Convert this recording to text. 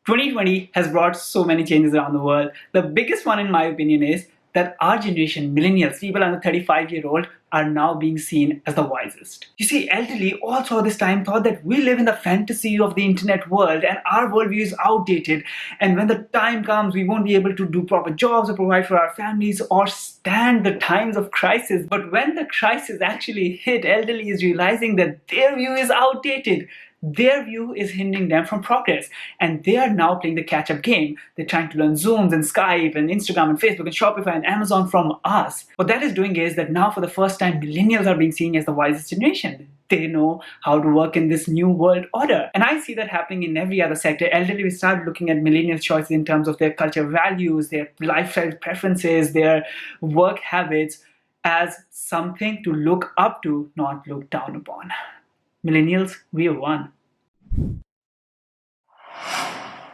2020 has brought so many changes around the world. The biggest one, in my opinion, is that our generation, millennials, people under 35-year-old, are now being seen as the wisest. You see, elderly all through this time thought that we live in the fantasy of the internet world and our worldview is outdated. And when the time comes, we won't be able to do proper jobs or provide for our families or stand the times of crisis. But when the crisis actually hit, elderly is realizing that their view is outdated. Their view is hindering them from progress, and they are now playing the catch-up game. They're trying to learn Zooms and Skype and Instagram and Facebook and Shopify and Amazon from us. What that is doing is that now for the first time, millennials are being seen as the wisest generation. They know how to work in this new world order. And I see that happening in every other sector. Elderly will start looking at millennials' choices in terms of their cultural values, their lifestyle preferences, their work habits as something to look up to, not look down upon. Millennials, we have won.